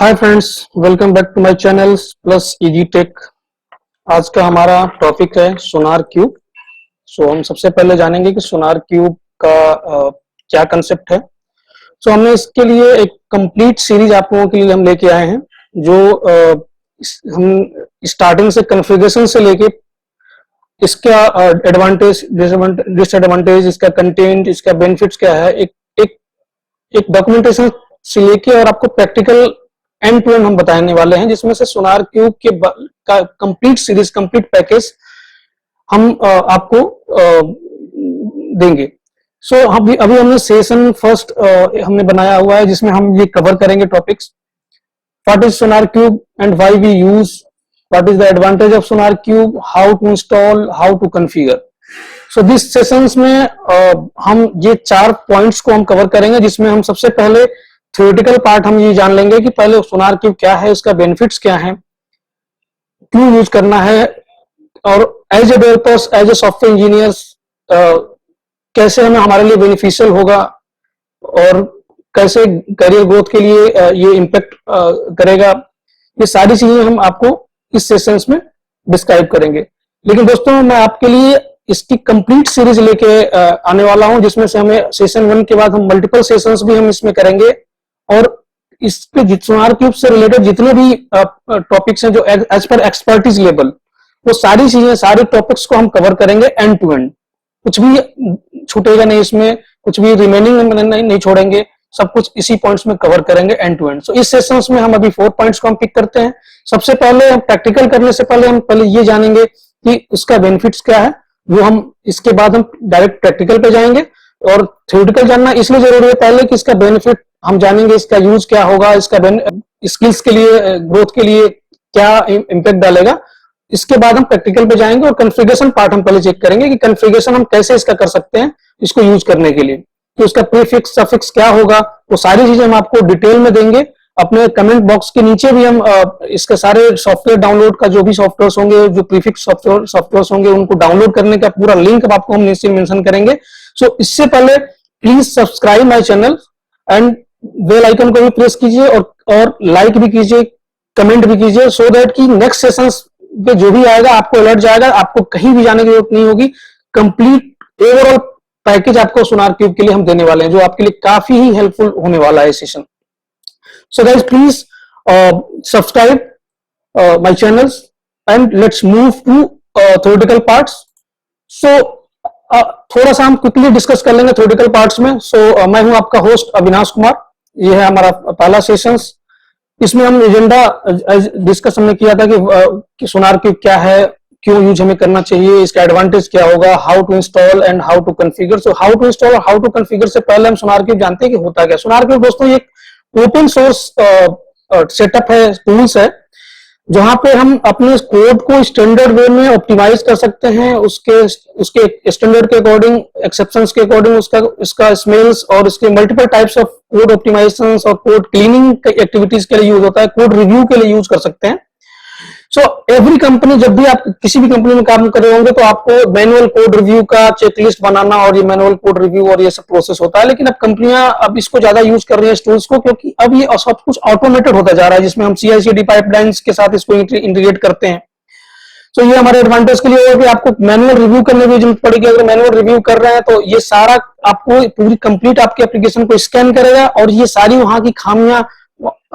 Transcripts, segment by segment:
Hi friends, welcome back to my channel plus easy tech. आज का हमारा topic है सोनार क्यूब। हम सबसे पहले जानेंगे कि सोनार क्यूब का क्या कंसेप्ट है। हमने इसके लिए एक कंप्लीट सीरीज आप लोगों के लिए हम लेके आए हैं, जो हम स्टार्टिंग से कॉन्फ़िगरेशन से लेके इसका एडवांटेज, डिसएडवांटेज, इसका कंटेंट, इसका बेनिफिट्स क्या है, एक डॉक्यूमेंटेशन से लेके और आपको प्रैक्टिकल एंड टू एंड हम बताने वाले हैं, जिसमें से सोनार क्यूब के का कंप्लीट सीरीज, कंप्लीट पैकेज हम आपको देंगे। अभी हमने सेशन फर्स्ट हमने बनाया हुआ है, जिसमें हम ये कवर करेंगे topics. What is SonarQube and why we use, what is the advantage of SonarQube, how to install, how to configure. This sessions में हम ये 4 पॉइंट्स को हम कवर करेंगे, जिसमें हम सबसे पहले थ्योरेटिकल पार्ट हम ये जान लेंगे कि पहले सोनार क्यूब क्या है, इसका बेनिफिट्स क्या है, क्यों यूज करना है, और as a developers, as a software engineers कैसे हमें हमारे लिए बेनिफिशियल होगा और कैसे करियर ग्रोथ के लिए ये इम्पैक्ट करेगा। ये सारी चीजें हम आपको इस सेशंस में डिस्क्राइब करेंगे। लेकिन दोस्तों, मैं आपके लिए इसकी कंप्लीट सीरीज लेके आने वाला हूं, जिसमें से हमें सेशन 1 के बाद हम मल्टीपल सेशंस भी हम इसमें करेंगे, और इसके सोनार क्यूब से रिलेटेड जितने भी टॉपिक्स हैं जो एज पर एक्सपर्टीज लेवल, वो सारी चीजें, सारे टॉपिक्स को हम कवर करेंगे एंड टू एंड। कुछ भी छूटेगा नहीं, इसमें कुछ भी रिमेनिंग नहीं छोड़ेंगे, सब कुछ इसी पॉइंट्स में कवर करेंगे एंड टू एंड। इस सेशंस में हम अभी 4 पॉइंट्स को हम पिक करते हैं। सबसे पहले हम प्रैक्टिकल करने से पहले हम ये जानेंगे कि उसका बेनिफिट्स क्या है, वो हम इसके बाद हम डायरेक्ट प्रैक्टिकल पे जाएंगे। और थ्योरेटिकल जानना इसलिए जरूरी है पहले कि इसका बेनिफिट हम जानेंगे, इसका यूज क्या होगा, इसका स्किल्स के लिए, ग्रोथ के लिए क्या इम्पैक्ट डालेगा। इसके बाद हम प्रैक्टिकल पे जाएंगे और कॉन्फ़िगरेशन पार्ट हम पहले चेक करेंगे कि कॉन्फ़िगरेशन हम कैसे इसका कर सकते हैं इसको यूज करने के लिए, कि उसका प्रीफिक्स, सफिक्स क्या होगा, वो सारी चीजें हम आपको डिटेल में देंगे। अपने कमेंट बॉक्स के नीचे भी हम इसके सारे सॉफ्टवेयर डाउनलोड का, जो भी सॉफ्टवेयर होंगे, जो प्रीफिक्स सॉफ्टवेयर होंगे, उनको डाउनलोड करने का पूरा लिंक आपको हम नीचे मेंशन करेंगे। इससे पहले please subscribe my channel and bell icon को भी प्रेस कीजिए और लाइक भी कीजिए, कमेंट भी कीजिए, सो दैट कि नेक्स्ट सेशंस पे जो भी आएगा आपको अलर्ट जाएगा, आपको कहीं भी जाने की जरूरत नहीं होगी। कंप्लीट ओवरऑल पैकेज आपको सोनार क्यूब के लिए हम देने वाले हैं, जो आपके लिए काफी ही हेल्पफुल होने वाला है session. So guys, please subscribe my channels and let's move to theoretical parts. थोड़ा सा हम क्विकली डिस्कस कर लेंगे थ्योरेटिकल पार्ट्स में। मैं हूं आपका होस्ट अविनाश कुमार। ये है हमारा पहला सेशंस। इसमें हम एजेंडा डिस्कस हमने किया था कि सोनार क्यूब क्या है, क्यों यूज हमें करना चाहिए, इसका एडवांटेज क्या होगा, how to install and how to configure. How to install और हाउ टू कॉन्फ़िगर से पहले हम सोनार क्यूब जानते हैं कि होता क्या। सोनार क्यूब दोस्तों ये ओपन सोर्स सेटअप है, टूल्स है, जहां पे हम अपने कोड को स्टैंडर्ड वे में ऑप्टिमाइज कर सकते हैं, उसके स्टैंडर्ड के अकॉर्डिंग, एक्सेप्शंस के अकॉर्डिंग, इसका स्मेल्स और इसके multiple types of code optimisations और कोड क्लीनिंग एक्टिविटीज के लिए यूज होता है, कोड रिव्यू के लिए यूज कर सकते हैं। एवरी कंपनी, जब भी आप किसी भी कंपनी में काम कर रहे होंगे तो आपको मैनुअल कोड रिव्यू का चेकलिस्ट बनाना और ये मैनुअल कोड रिव्यू और ये सब प्रोसेस होता है। लेकिन अब कंपनियां अब इसको ज्यादा यूज कर रही हैं, इस टूल्स को, क्योंकि अब ये सब कुछ ऑटोमेटेड होता जा रहा है, जिसमें हम CI/CD पाइपलाइंस के साथ इसको इंटीग्रेट करते हैं। ये हमारे एडवांटेज के लिए होगा कि आपको मैनुअल रिव्यू करने की जरूरत पड़ेगी। अगर मैनुअल रिव्यू कर रहे हैं तो ये सारा आपको पूरी कंप्लीट आपके एप्लीकेशन को स्कैन करेगा और ये सारी वहां की खामियां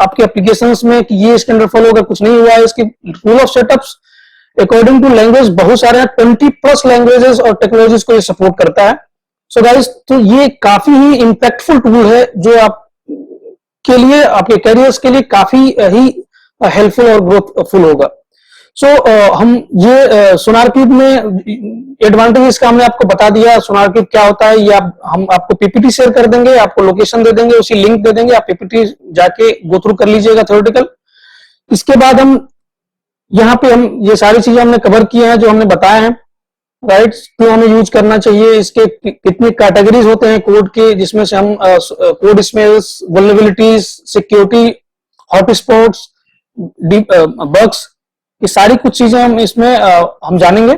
आपके एप्लीकेशंस में कि ये स्टैंडर्ड फॉलो होगा, कुछ नहीं हुआ है, इसकी rule of setups according to language बहुत सारे हैं, 20+ लैंग्वेजेस और टेक्नोलॉजीज को ये सपोर्ट करता है। गाइस, तो ये काफी ही इम्पैक्टफुल टूल है, जो आप के लिए, आपके कैरियर्स के लिए काफी ही हेल्पफुल और ग्रोथफुल होगा। हम ये सोनार क्यूब में एडवांटेज इसका हमने आपको बता दिया। सोनार क्यूब क्या होता है, ये हम आपको पीपीटी शेयर कर देंगे, आपको लोकेशन दे देंगे, उसी लिंक दे देंगे, आप पीपीटी जाके गो थ्रू कर लीजिएगा थ्योरेटिकल। इसके बाद हम यहाँ पे हम ये सारी चीजें हमने कवर किए हैं जो हमने बताया है, राइट। क्यों हमें यूज करना चाहिए, इसके कितने कैटेगरीज होते हैं कोड के, जिसमें से हम code smells, vulnerabilities, security, hotspots, bugs, ये सारी कुछ चीजें हम इसमें हम जानेंगे।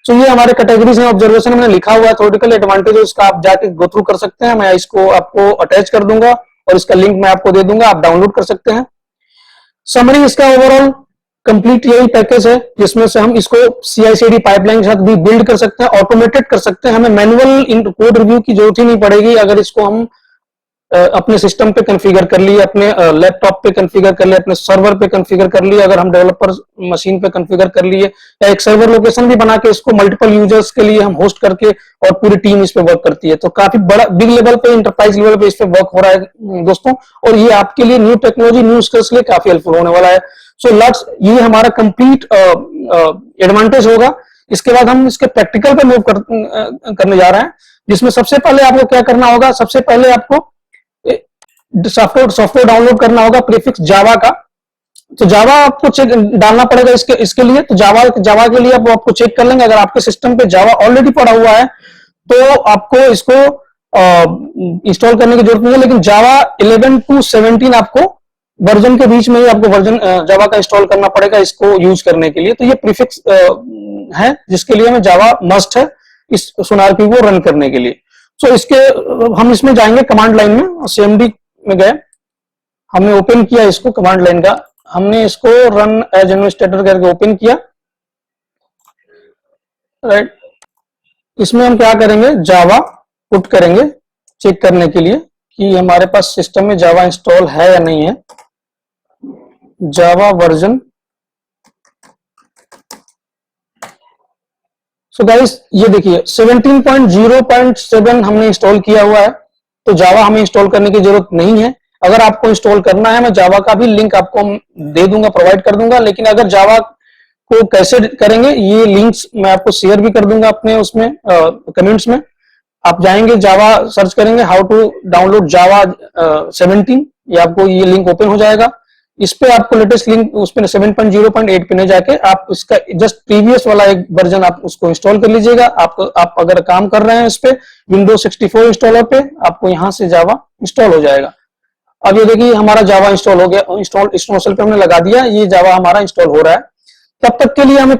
ये हमारे कैटेगरीज हैं। ऑब्जर्वेशन हमने लिखा हुआ है, थ्योरेटिकल एडवांटेज, उसका आप जाके गो थ्रू कर सकते हैं। मैं इसको आपको अटैच कर दूंगा और इसका लिंक मैं आपको दे दूंगा, आप डाउनलोड कर सकते हैं। समरी इसका ओवरऑल कंप्लीट यही पैकेज है जिसमें से हम इसको CI/CD पाइपलाइन के साथ भी बिल्ड कर सकते हैं, ऑटोमेटेड कर सकते हैं। हमें मैनुअल कोड रिव्यू की जरूरत ही नहीं पड़ेगी अगर इसको हम अपने सिस्टम पे कॉन्फ़िगर कर लिए, अपने लैपटॉप पे कॉन्फ़िगर कर लिए, अपने सर्वर पे कॉन्फ़िगर कर लिए, अगर हम डेवलपर मशीन पे कॉन्फ़िगर कर लिए, या एक सर्वर लोकेशन भी बना के इसको मल्टीपल यूजर्स के लिए हम होस्ट करके और पूरी टीम इस पे वर्क करती है। तो काफी बड़ा बिग लेवल पे, इंटरप्राइज लेवल पे इस पे वर्क हो रहा है दोस्तों, और ये आपके लिए न्यू टेक्नोलॉजी, न्यू स्किल्स के लिए काफी हेल्पफुल होने वाला है। सो लेट्स, ये हमारा कंप्लीट एडवांटेज होगा। इसके बाद हम इसके प्रैक्टिकल पे मूव करने जा रहे हैं, जिसमें सबसे पहले आपको क्या करना होगा, सबसे पहले आपको सॉफ्टवेयर डाउनलोड करना होगा प्रीफिक्स जावा का। तो जावा आपको चेक डालना पड़ेगा इसके लिए। तो जावा के लिए आपको चेक कर लेंगे। अगर आपके सिस्टम पे जावा ऑलरेडी पड़ा हुआ है तो आपको इसको इंस्टॉल करने की जरूरत नहीं है, लेकिन जावा 11 to 17 आपको वर्जन के बीच में ही आपको वर्जन जावा का इंस्टॉल करना पड़ेगा इसको यूज करने के लिए। तो ये प्रीफिक्स है जिसके लिए हमें जावा मस्ट है इस सोनार को रन करने के लिए। सो इसके हम इसमें जाएंगे कमांड लाइन में, CMD में गए, हमने ओपन किया इसको कमांड लाइन का, हमने इसको रन एज एडमिनिस्ट्रेटर करके ओपन किया, राइट। इसमें हम क्या करेंगे, जावा पुट करेंगे चेक करने के लिए कि हमारे पास सिस्टम में जावा इंस्टॉल है या नहीं है। जावा वर्जन, सो गाइस ये देखिए 17.0.7 हमने इंस्टॉल किया हुआ है, तो जावा हमें इंस्टॉल करने की जरूरत नहीं है। अगर आपको इंस्टॉल करना है, मैं जावा का भी लिंक आपको दे दूंगा, प्रोवाइड कर दूंगा, लेकिन अगर जावा को कैसे करेंगे ये लिंक्स मैं आपको शेयर भी कर दूंगा अपने उसमें कमेंट्स में। आप जाएंगे जावा सर्च करेंगे हाउ टू डाउनलोड जावा 17, ये आपको ये लिंक ओपन हो जाएगा। इस पे आपको लेटेस्ट लिंक उस पे 7.0.8 पे नहीं जाके आप इसका जस्ट प्रीवियस वाला एक वर्जन आप उसको इंस्टॉल कर लीजिएगा। आप अगर काम कर रहे हैं इस पे विंडोज 64 इंस्टॉलर पे, आपको यहां से जावा इंस्टॉल हो जाएगा। अब ये देखिए हमारा जावा इंस्टॉल हो गया, इंस्टॉल पे हमने लगा दिया, ये जावा हमारा इंस्टॉल हो रहा है। तब तक के लिए हमें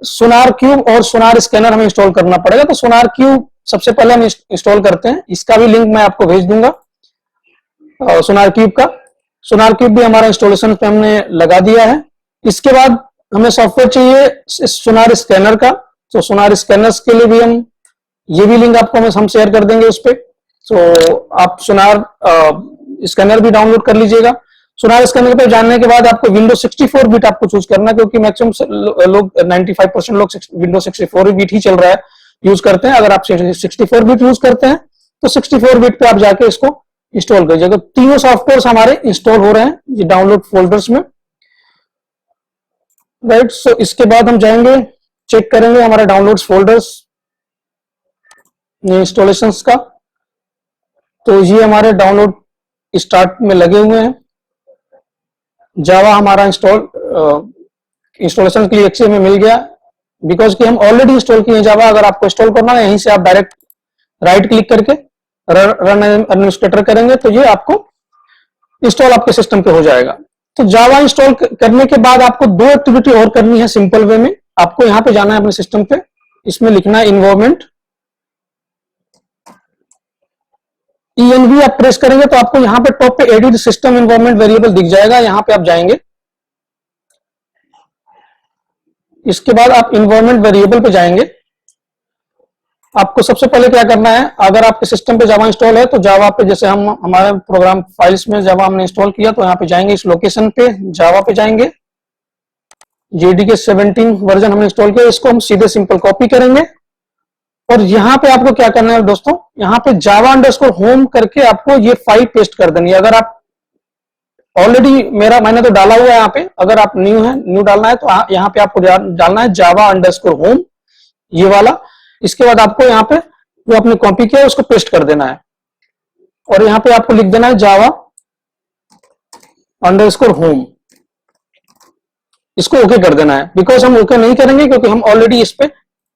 सोनार क्यूब और सोनार स्कैनर हमें इंस्टॉल करना पड़ेगा। तो सोनार क्यूब सबसे पहले हम इंस्टॉल करते हैं, इसका भी लिंक मैं आपको भेज दूंगा सोनार क्यूब का। सोनार क्यूब भी हमारा इंस्टॉलेशन पे हमने लगा दिया है। इसके बाद हमें सॉफ्टवेयर चाहिए सोनार स्कैनर का, तो सोनार स्कैनर्स के लिए भी हम ये भी लिंक आपको हम शेयर कर देंगे उस पर। तो आप सोनार स्कैनर भी डाउनलोड कर लीजिएगा। सोनार स्कैनर पे जानने के बाद आपको विंडो 64 बिट आपको चूज करना, क्योंकि मैक्सिमम लोग 95% लोग विंडो 64 बिट ही चल रहा है, यूज करते हैं। अगर आप 64 बिट यूज करते हैं तो 64 बिट पे आप जाके इसको इंस्टॉल करिएगा। तीनों सॉफ्टवेयर हमारे इंस्टॉल हो रहे हैं ये डाउनलोड फोल्डर्स में, राइट। सो इसके बाद हम जाएंगे चेक करेंगे हमारे डाउनलोड्स फोल्डर्स इंस्टॉलेशंस का। तो ये हमारे डाउनलोड स्टार्ट में लगे हुए हैं। जावा हमारा इंस्टॉलेशन के लिए अच्छे में मिल गया, बिकॉज कि हम ऑलरेडी इंस्टॉल किए जावा। अगर आपको इंस्टॉल करना है यहीं से आप डायरेक्ट राइट क्लिक करके रन एडमिनिस्ट्रेटर करेंगे तो ये आपको इंस्टॉल आपके सिस्टम पे हो जाएगा। तो जावा इंस्टॉल करने के बाद आपको दो एक्टिविटी और करनी है सिंपल वे में। आपको यहाँ पे जाना है अपने सिस्टम पे, इसमें लिखना है इन्वायरमेंट, ENV आप प्रेस करेंगे तो आपको यहाँ पे टॉप पे एडिट सिस्टम इन्वायरमेंट वेरिएबल दिख जाएगा, यहाँ पे आप जाएंगे। इसके बाद आप इन्वायरमेंट वेरिएबल पे जाएंगे। आपको सबसे पहले क्या करना है, अगर आपके सिस्टम पे जावा इंस्टॉल है तो जावा पे, जैसे हम हमारे प्रोग्राम फाइल्स में जावा हमने इंस्टॉल किया तो यहाँ पे जाएंगे, इस लोकेशन पे जावा पे जाएंगे, JDK 17 वर्जन हमने इंस्टॉल किया, इसको हम सीधे सिंपल कॉपी करेंगे और यहाँ पे आपको क्या करना है दोस्तों, यहाँ पे java_home करके आपको ये फाइल पेस्ट कर देनी है। अगर आप ऑलरेडी मैंने तो डाला हुआ है यहाँ पे, अगर आप न्यू डालना है तो यहाँ पे आपको डालना है java_home ये वाला। इसके बाद आपको यहाँ पे जो आपने कॉपी किया उसको पेस्ट कर देना है और यहाँ पे आपको लिख देना है java_home, इसको ओके कर देना है। बिकॉज हम ओके नहीं करेंगे क्योंकि हम ऑलरेडी इस पे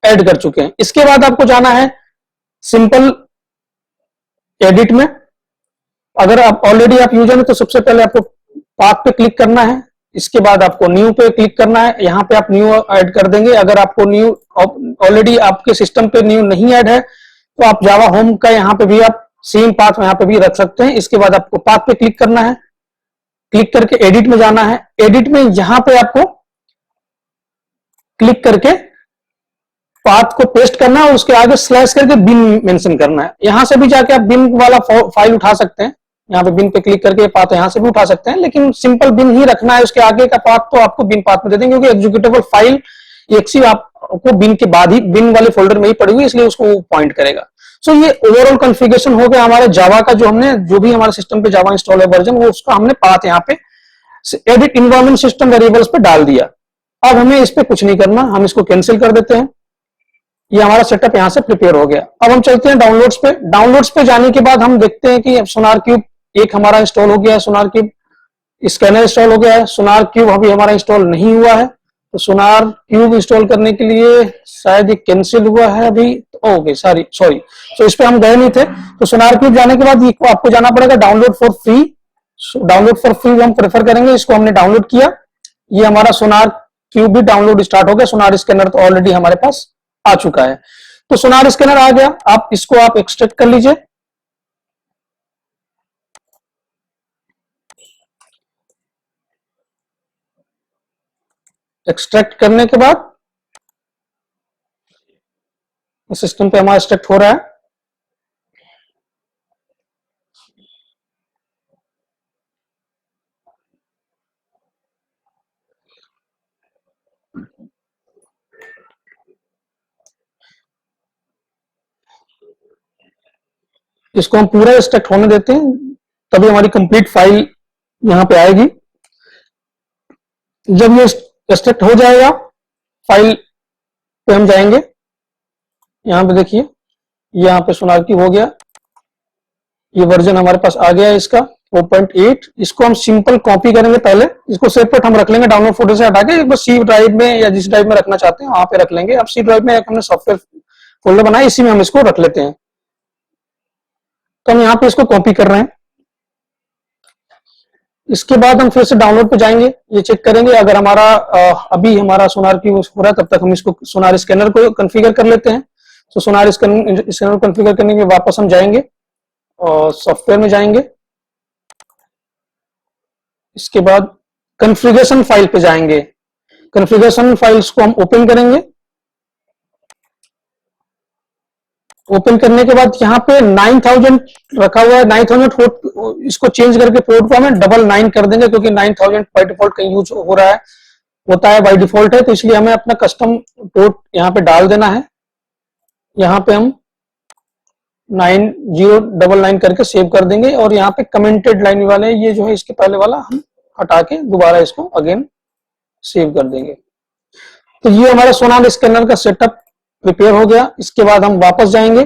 ऐड कर चुके हैं। इसके बाद आपको जाना है सिंपल एडिट में। अगर आप ऑलरेडी आप यूजर हैं तो सबसे पहले आपको पाथ पे क्लिक करना है, इसके बाद आपको न्यू पे क्लिक करना है, यहाँ पे आप न्यू ऐड कर देंगे। अगर आपको न्यू ऑलरेडी आपके सिस्टम पे न्यू नहीं ऐड है तो आप जावा होम का यहाँ पे भी आप सेम पाथ यहाँ पे भी रख सकते हैं। इसके बाद आपको पाथ पे क्लिक करना है, क्लिक करके एडिट में जाना है। एडिट में यहां पे आपको क्लिक करके पाथ को पेस्ट करना है और उसके आगे स्लैश करके बिन मेंशन करना है। यहां से भी जाके आप बिन वाला फाइल उठा सकते हैं, यहाँ पे बिन पे क्लिक करके पाथ यहां से भी उठा सकते हैं, लेकिन सिंपल बिन ही रखना है। उसके आगे का पाथ तो आपको बिन पाथ में दे देंगे, क्योंकि एग्जीक्यूटेबल फाइल एक्सी आपको बिन के बाद ही, बिन वाले फोल्डर में ही पड़ी हुई, इसलिए उसको पॉइंट करेगा। सो ये ओवरऑल कॉन्फ़िगरेशन हो गया हमारे जावा का, जो भी हमारे सिस्टम पे जावा इंस्टॉल है वर्जन, वो उसका हमने पाथ यहाँ पे एडिट इन्वायरमेंट सिस्टम वेरिएबल्स पे डाल दिया। अब हमें इस पे कुछ नहीं करना, हम इसको कैंसिल कर देते हैं। ये हमारा सेटअप यहां से प्रिपेयर हो गया। अब हम चलते हैं डाउनलोड्स पे। डाउनलोड्स पे जाने के बाद हम देखते हैं कि सोनार क्यूब एक हमारा इंस्टॉल हो गया है, सोनार क्यूब स्कैनर इंस्टॉल हो गया है। सोनार क्यूब अभी हमारा इंस्टॉल नहीं हुआ है, तो सोनार क्यूब इंस्टॉल करने के लिए शायद ये कैंसिल हुआ है अभी। ओके सॉरी, तो इस पे हम गए नहीं थे। तो सोनार क्यूब जाने के बाद आपको जाना पड़ेगा download for free. Download for free हम प्रेफर करेंगे, इसको हमने डाउनलोड किया। ये हमारा सोनार क्यूब भी डाउनलोड स्टार्ट हो गया। सोनार स्कैनर तो ऑलरेडी हमारे पास आ चुका है। तो सोनार स्कैनर आ गया। आप इसको एक्सट्रैक्ट कर लीजिए। एक्सट्रैक्ट करने के बाद सिस्टम पे हमारा एक्सट्रैक्ट हो रहा है। इसको हम पूरा एक्सट्रैक्ट होने देते हैं, तभी हमारी कंप्लीट फाइल यहां पे आएगी। जब ये एक्सट्रैक्ट हो जाएगा, फाइल पे हम जाएंगे। यहां पे देखिए, यहां पे सोनार क्यूब हो गया। ये वर्जन हमारे पास आ गया है इसका 4.8। इसको हम सिंपल कॉपी करेंगे। पहले इसको सेपरेट हम रख लेंगे, डाउनलोड फोल्डर से हटा के एक बार सी ड्राइव में या जिस ड्राइव में रखना चाहते हैं वहां पे रख लेंगे। अब सी ड्राइव में एक हमने सॉफ्टवेयर फोल्डर बनाया, इसी में हम इसको रख लेते हैं। तो हम यहाँ पे इसको कॉपी कर रहे हैं। इसके बाद हम फिर से डाउनलोड पे जाएंगे, ये चेक करेंगे अगर हमारा अभी हमारा सोनार क्यूब हो रहा है, तब तक हम इसको सोनार स्कैनर को कॉन्फ़िगर कर लेते हैं। तो सोनार स्कैनर कॉन्फ़िगर करने के वापस हम जाएंगे और सॉफ्टवेयर में जाएंगे। इसके बाद कॉन्फ़िगरेशन फाइल पे जाएंगे। कॉन्फ़िगरेशन फाइल्स को हम ओपन करेंगे। ओपन करने के बाद यहाँ पे 9000 रखा हुआ है। 9000 इसको चेंज करके पोर्ट को हमें 99 कर देंगे, क्योंकि 9000 बाय डिफॉल्ट कहीं यूज हो रहा है, होता है बाय डिफॉल्ट है, तो इसलिए हमें अपना कस्टम पोर्ट यहाँ पे डाल देना है। यहाँ पे हम 9099 करके सेव कर देंगे और यहाँ पे कमेंटेड लाइन वाले ये जो है इसके पहले वाला हम हटा के दोबारा इसको अगेन सेव कर देंगे। तो ये हमारा सोनार स्कैनर का सेटअप प्रिपेयर हो गया। इसके बाद हम वापस जाएंगे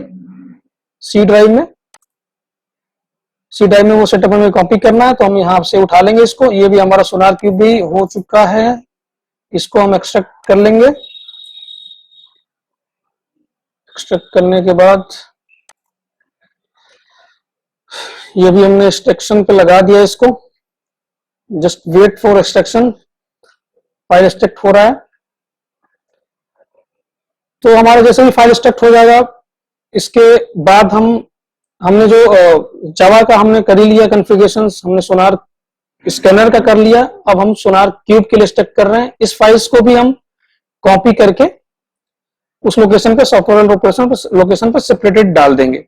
सी ड्राइव में। सी ड्राइव में वो सेटअप हमें कॉपी करना है, तो हम यहाँ से उठा लेंगे इसको। ये भी हमारा सोनार क्यूब भी हो चुका है, इसको हम एक्सट्रैक्ट कर लेंगे। एक्सट्रैक्ट करने के बाद ये भी हमने एक्सट्रैक्शन पे लगा दिया इसको। Just wait for extraction. File extract हो रहा है। तो हमारा जैसे ही फाइल एक्सट्रैक्ट हो जाएगा, इसके बाद हमने जो जावा का हमने कर ही लिया कॉन्फ़िगरेशन, हमने सोनार स्कैनर का कर लिया। अब हम सोनार क्यूब के लिए एक्सट्रैक्ट कर रहे हैं। इस फाइल्स को भी हम कॉपी करके उस लोकेशन पे, सॉफ्टवेयर लोकेशन पे सेपरेटेड डाल देंगे।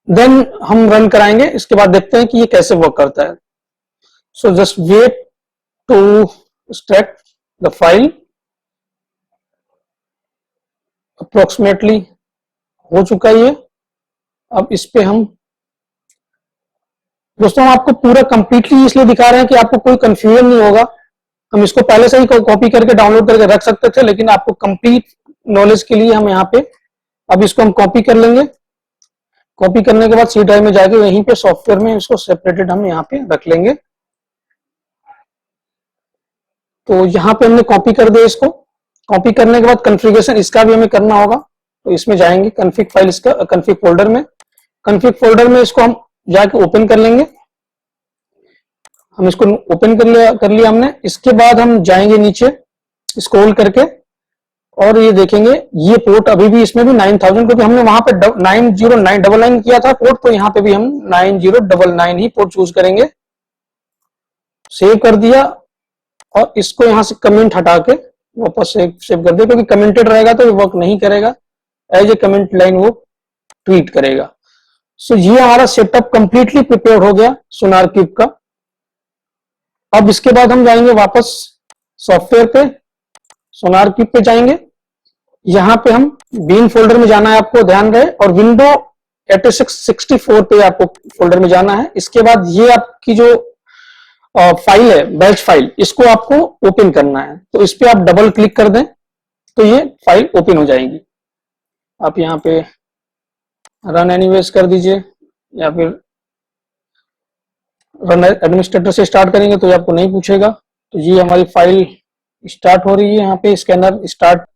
देन हम रन कराएंगे। इसके बाद देखते हैं कि ये कैसे वर्क करता है। So just wait to extract the file. Approximately हो चुका है ये। अब इस पे हम दोस्तों, हम आपको पूरा कंप्लीटली इसलिए दिखा रहे हैं कि आपको कोई कंफ्यूजन नहीं होगा। हम इसको पहले से ही कॉपी करके डाउनलोड करके रख सकते थे, लेकिन आपको कंप्लीट नॉलेज के लिए हम यहाँ पे अब इसको हम कॉपी कर लेंगे। कॉपी करने के बाद सी ड्राइव में जाके यहीं पे सॉफ्टवेयर में इसको सेपरेटेड हम यहाँ पे रख लेंगे। तो यहाँ पे हमने कॉपी कर दिया इसको। कॉपी करने के बाद कॉन्फ़िगरेशन इसका भी हमें करना होगा, तो इसमें जाएंगे कॉन्फ़िग फाइल, इसका कॉन्फ़िग फोल्डर में। कॉन्फ़िग फोल्डर में इसको हम जाके ओपन कर लेंगे। हम इसको ओपन कर लिया हमने। इसके बाद हम जाएंगे नीचे स्क्रॉल करके और ये देखेंगे ये पोर्ट अभी भी इसमें भी 9000, क्योंकि हमने वहां पे 90999 किया था पोर्ट, तो यहाँ पे भी हम 9099 ही पोर्ट चूज करेंगे। सेव कर दिया और इसको यहां से कमेंट हटा के वापस सेव कर दिया, क्योंकि कमेंटेड रहेगा तो ये वर्क नहीं करेगा, एज ए कमेंट लाइन वो ट्वीट करेगा। सो ये हमारा सेटअप कंप्लीटली प्रिपेयर हो गया सोनार क्यूब का। अब इसके बाद हम जाएंगे वापस सॉफ्टवेयर पे, सोनार क्यूब पे जाएंगे। यहां पे हम बीन फोल्डर में जाना है, आपको ध्यान रहे, और विंडो 8664 पे आपको फोल्डर में जाना है। इसके बाद ये आपकी जो फाइल है बैच फाइल, इसको आपको ओपन करना है। तो इस पे आप डबल क्लिक कर दें तो ये फाइल ओपन हो जाएगी। आप यहाँ पे रन एनीवेज कर दीजिए, या फिर रन एडमिनिस्ट्रेटर से स्टार्ट करेंगे तो ये आपको नहीं पूछेगा। तो ये हमारी फाइल स्टार्ट हो रही है, यहाँ पे स्कैनर स्टार्ट।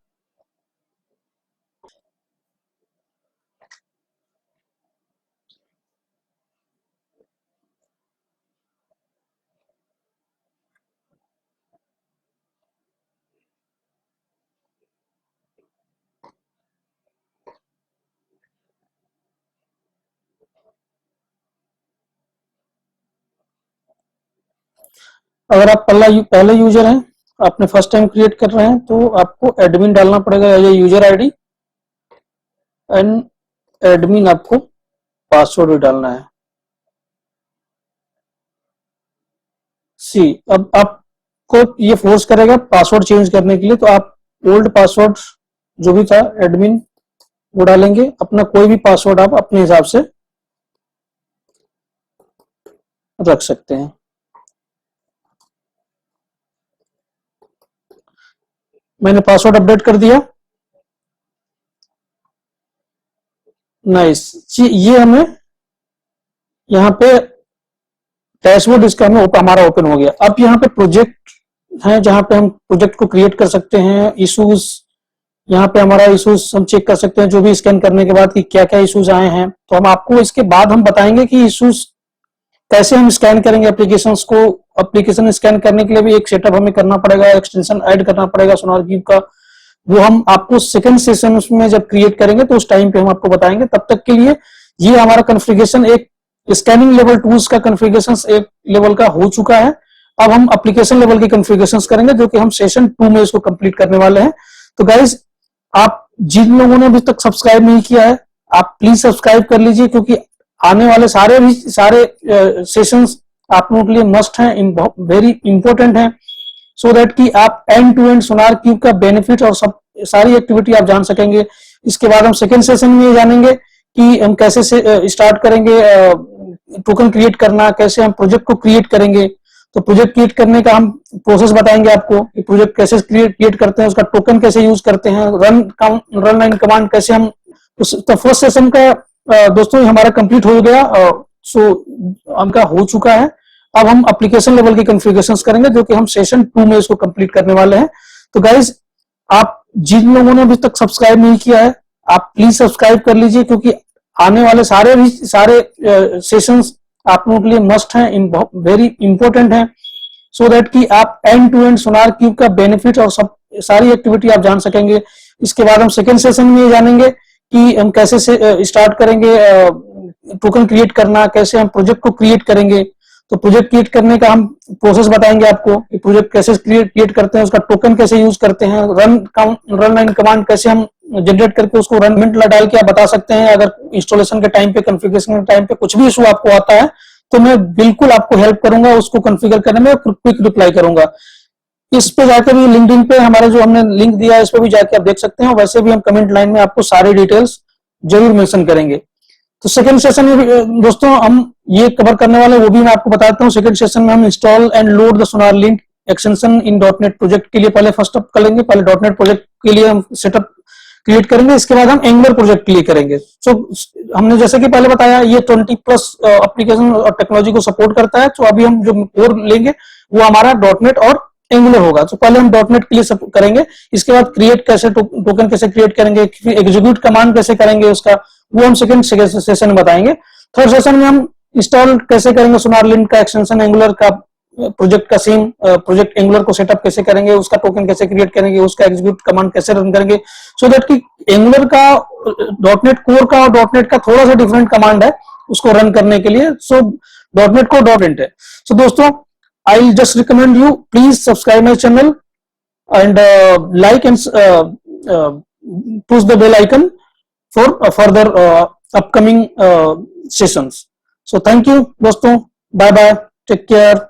अगर आप पहले यूजर हैं, आपने फर्स्ट टाइम क्रिएट कर रहे हैं, तो आपको एडमिन डालना पड़ेगा, या यूजर आईडी एंड एडमिन आपको पासवर्ड भी डालना है। सी अब आपको ये फोर्स करेगा पासवर्ड चेंज करने के लिए, तो आप ओल्ड पासवर्ड जो भी था एडमिन वो डालेंगे, अपना कोई भी पासवर्ड आप अपने हिसाब से रख सकते हैं। मैंने पासवर्ड अपडेट कर दिया। नाइस, ये हमें यहाँ पे डैशबोर्ड इसका हमें हमारा ओपन हो गया। अब यहाँ पे प्रोजेक्ट है, जहां पे हम प्रोजेक्ट को क्रिएट कर सकते हैं। इश्यूज, यहाँ पे हमारा इश्यूज हम चेक कर सकते हैं, जो भी स्कैन करने के बाद कि क्या क्या इश्यूज आए हैं। तो हम आपको इसके बाद हम बताएंगे कि इश्यूज कैसे हम स्कैन करेंगे एप्लीकेशंस को। एप्लीकेशन स्कैन करने के लिए भी एक सेटअप हमें करना पड़ेगा, एक्सटेंशन ऐड करना पड़ेगा सोनार क्यूब का। वो हम आपको सेकंड सेशन में जब क्रिएट करेंगे तो उस टाइम पे हम आपको बताएंगे। तब तक के लिए ये हमारा कॉन्फ़िगरेशन, एक स्कैनिंग लेवल टूल्स का कॉन्फ़िगरेशन एक लेवल का हो चुका है। अब हम एप्लीकेशन लेवल की कॉन्फ़िगरेशन करेंगे, जो कि हम सेशन 2 में इसको कंप्लीट करने वाले हैं। तो गाइज, आप जिन लोगों ने अभी तक सब्सक्राइब नहीं किया है, आप प्लीज सब्सक्राइब कर लीजिए, क्योंकि आने वाले सारे सेशंस आप लोगों के लिए मस्ट हैं, वेरी इंपॉर्टेंट हैं, सो दैट कि आप end to end SonarQube का बेनिफिट और सब सारी एक्टिविटी आप जान सकेंगे। इसके बाद हम सेकेंड सेशन में जानेंगे कि हम कैसे से स्टार्ट करेंगे टोकन क्रिएट करना, कैसे हम प्रोजेक्ट को क्रिएट करेंगे। तो प्रोजेक्ट क्रिएट करने का हम प्रोसेस बताएंगे आपको कि प्रोजेक्ट कैसे क्रिएट करते हैं, उसका टोकन कैसे यूज करते हैं, रन लाइन कमांड कैसे हम। तो फर्स्ट सेशन का दोस्तों हमारा कंप्लीट हो गया, सो हमका हो चुका है। अब हम एप्लीकेशन लेवल की कॉन्फ़िगरेशंस करेंगे, जो कि हम सेशन 2 में इसको कंप्लीट करने वाले हैं। तो गाइज, आप जिन लोगों ने अभी तक सब्सक्राइब नहीं किया है, आप प्लीज सब्सक्राइब कर लीजिए, क्योंकि आने वाले सारे सेशंस आप लोगों के लिए मस्ट हैं, वेरी इंपॉर्टेंट हैं, सो दैट कि आप end to end SonarQube का बेनिफिट और सब सारी एक्टिविटी आप जान सकेंगे। इसके बाद हम सेकेंड सेशन में जानेंगे कि हम कैसे से स्टार्ट करेंगे टोकन क्रिएट करना, कैसे हम प्रोजेक्ट को क्रिएट करेंगे। तो प्रोजेक्ट क्रिएट करने का हम प्रोसेस बताएंगे आपको कि प्रोजेक्ट कैसे क्रिएट करते हैं, उसका टोकन कैसे यूज करते हैं, रन लाइन कमांड कैसे हम जनरेट करके उसको रन मिनट डाल के आप बता सकते हैं। अगर इंस्टॉलेशन के टाइम पे, कॉन्फ़िगरेशन के टाइम पे कुछ भी इशू आपको आता है, तो मैं बिल्कुल आपको हेल्प करूंगा, उसको कॉन्फ़िगर करने में क्विक रिप्लाई करूंगा। इस पे जाकर भी लिंक्डइन पे हमारे जो हमने लिंक दिया है, इस पे भी जाके आप देख सकते हैं। वैसे भी हम कमेंट लाइन में आपको सारी डिटेल्स जरूर मेंशन करेंगे। तो सेकंड सेशन में दोस्तों हम ये कवर करने वाले, वो भी मैं आपको बताता हूँ। सेकंड सेशन में हम install and load the Sonar link extension in .NET project के लिए पहले फर्स्ट अप करेंगे। पहले .NEट प्रोजेक्ट के लिए हम सेटअप क्रिएट करेंगे, इसके बाद हम एंगुलर प्रोजेक्ट के लिए करेंगे। सो हमने जैसे कि पहले बताया, ये 20+ एप्लीकेशन और टेक्नोलॉजी को सपोर्ट करता है। तो अभी हम जो कोर लेंगे वो हमारा .NEट और एंगुलर होगा। तो पहले हम .NEट के लिए करेंगे, इसके बाद क्रिएट कैसे टोकन कैसे क्रिएट करेंगे, फिर एग्जीक्यूट कमांड कैसे करेंगे उसका, वो हम सेकंड सेशन में बताएंगे। थर्ड सेशन में हम इंस्टॉल कैसे करेंगे सोनार लिंक का एक्सटेंशन, एंगुलर का प्रोजेक्ट का सेम प्रोजेक्ट एंगुलर को सेटअप कैसे करेंगे, उसका टोकन कैसे क्रिएट करेंगे, उसका एग्जीक्यूट कमांड कैसे रन करेंगे, सो दैट कि एंगुलर का .NEट कोर का और .NEट का थोड़ा सा डिफरेंट कमांड है उसको रन करने के लिए। सो .NEट को .NET है। सो दोस्तों I'll just recommend you, please subscribe my channel and like and push the bell icon for further upcoming sessions. So thank you दोस्तों, bye bye, take care.